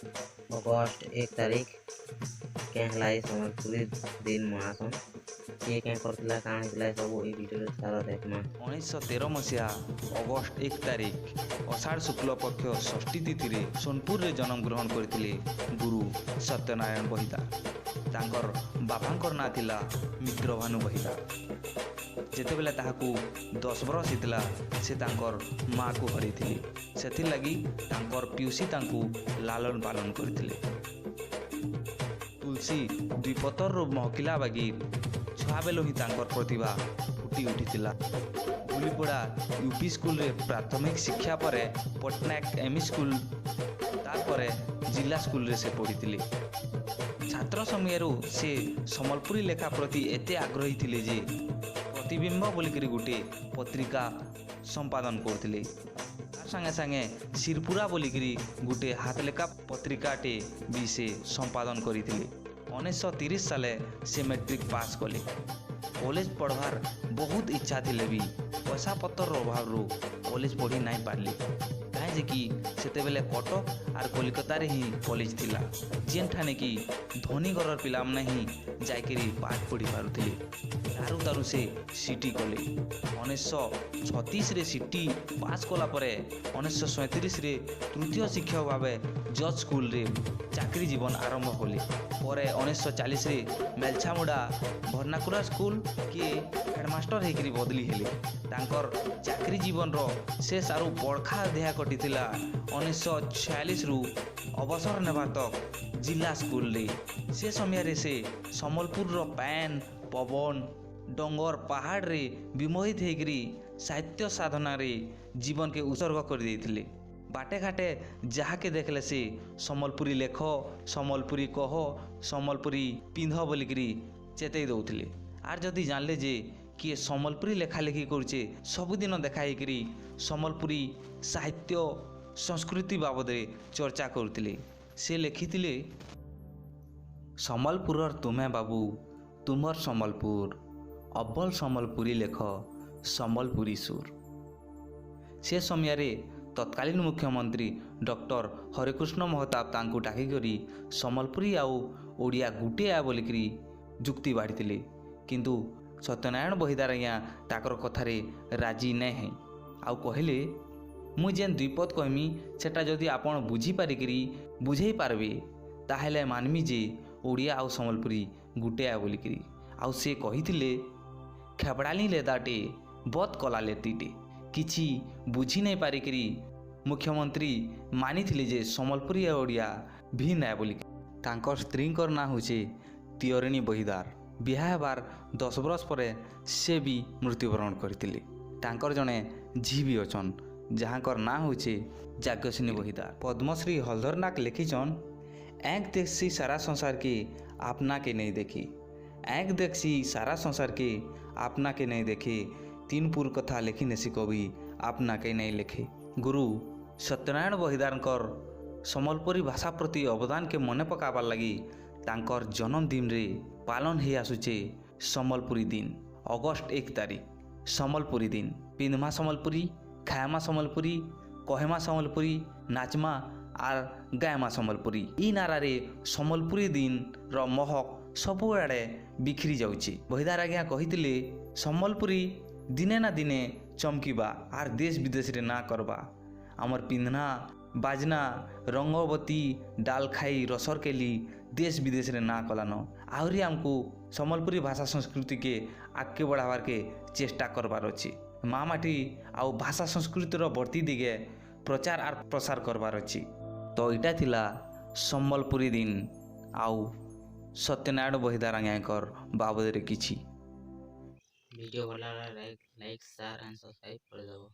अगस्त 1 तारीख के हलाई संबलपुरी दिन मनासन किए क्या करथिला काण हिला सब ई वीडियो रे सारा देखमा। 1913 मसीहा अगस्त 1 तारिख अषाढ़ शुक्ल पक्ष षष्ठी तिथि रे सोनपुर रे जन्म ग्रहण करथिले गुरु सत्यनारायण बहिदा। तांकर बापांकर ना थिला मित्रभानु बहिदा। जेतेबेले ताहाकू 10 बरस हितला से तांकर माँ को हरैथिले, सेथिर लागि तांकर पिउसी तांकू लालन पालन करथिले। तुलसी द्विपतर रो महकिला बागी छुआ बेलो ही तांकर प्रतिभा फुटी उठिथिला। गुलीपड़ा यूपी स्कूल रे प्राथमिक शिक्षा पर पटनायक एमई स्कूल तारपरे जिला स्कूल रे से पढ़िथिले। छात्र समय से संबलपुरी लेखा प्रति एते आग्रही थिले जे प्रतिबिंब बोलिकरी गोटे पत्रिका संपादन करथिले। संगे संगे सिरपुरा बोलिकरी गोटे हाथ लेखा पत्रिकाटे भी से संपादन करथिले। 1930 साले से मैट्रिक पास कले। कॉलेज पढ़वार बहुत इच्छा थिले भी पैसा पतर अभाव रो कॉलेज पढ़ी नहीं पारली। कहे जे कि सेतेबेले कटक आर कोलकाता रे ही कॉलेज थिला, जेन ठाने कि धनी घरर पिला माने ही जाइकरी पाठ पढ़ी पारुथिले। तारु तारु से सीटी कले। 1936 रे सीटी पास कला परे 1937 रे तृतीय शिक्षक भावे जज स्कूल रे चाकरी जीवन आरंभ कले। परे 1940 रे मेलछामुड़ा भरनाकुरा स्कूल के हेडमास्टर हेकरी बदली हेले। तांकर चाकरी जीवन रो शेष आरु बड़खा अध्याय कटिथिला 1946 रु अवसर नेबा तक जिला स्कूल रे। से समय रे से संबलपुर रो पैन पवन डंगर पहाड़ रे विमोहित हेकरी साहित्य साधना रे जीवन के उत्सर्ग कर देथिले। बाटे घाटे जहाँ के देखले से संबलपुरी लेख, संबलपुरी कह, संबलपुरी पिंध बोलिकरी चेतई दौथिले। आर जदि जानले जे किए संबलपुरी लेखा लेखी करुचे सबुदिन देखाईकरी संबलपुरी साहित्य संस्कृति बाबद चर्चा करुथिले। से लिखिथिले, संबलपुरर तुमे बाबू तुमर संबलपुर, अब्बल संबलपुरी लेख संबलपुरी सुर। से समय तत्कालीन मुख्यमंत्री डॉक्टर हरिकृष्ण महताब तांकू डाकिकरी संबलपुरी आउ ओडिया गुटे आ बोलिकरी जुक्ति बाढ़ी। किंतु सत्यनारायण बहिदार आज्ञा ताकर कथारे राजी नहीं है। आउ कहले, मु जेन द्विपद कहमी सेटा जदि आपण बुझी पारिकरी बुझेई पारबे ताहेले मानमी जे ओडिया आउ संबलपुरी गुटे आ बोलिकरी। आउ से कहिथिले, खेबड़ाली लेदाटे बद कला लेतीटे किछि बुझी नहीं पारिकरी मुख्यमंत्री मानिथिले जे संबलपुरी ओडिया भिन्न है बोलिक। तांकर स्त्रींकर ना होचे तियरिणी बहिदार। बिहा हेबार 10 बरस परे से भी मृत्युवरण करथिले। तांकर जने झी भी अछन जहाँकर ना होचे जाग्ञसेनी बहिदार। पद्मश्री हलधरनाक लिखिछन, एक देखसी सारा संसार के अपना के नहीं देखी, एक देखसी सारा संसार के अपना के नहीं देखे, 3 पुर कथा लिखी नेसी कवि अपना के नहीं लिखे। गुरु सत्यनारायण बहिदारकर संबलपुरी भाषा प्रति अवदान के मने पकाबार लगी तांकर जन्मदिन रे पालन ही आसुचे संबलपुरी दिन। अगस्त 1 तारिख संबलपुरी दिन। पिंधमा संबलपुरी, खायमा संबलपुरी, कहेमा संबलपुरी, नाचमा आर गायमा संबलपुरी। ई नारा रे संबलपुरी दिन रो महक सबुआड़े बिखरी जाउची। बहिदार आज्ञा कहिथिले, संबलपुरी दिने ना दिने चमकीबा आर देश विदेश रे ना करबा। आमर पिंधना बाजना रंगवती डाल खाई रसर केली देश विदेश रे ना कलान। आहरी आमको संबलपुरी भाषा संस्कृति के आगे बढ़ावार के चेष्टा करबार अछि। माँ माटी आउ भाषा संस्कृति रो बढ़ती दिगे प्रचार आर प्रसार करबार अछि। तो इटा थिला संबलपुरी दिन आउ सत्यनारायण बहिदार आज्ञाकर बाबद रे किछि। वीडियो भला लाइक शेयर एंड सब्सक्राइब कर दबो।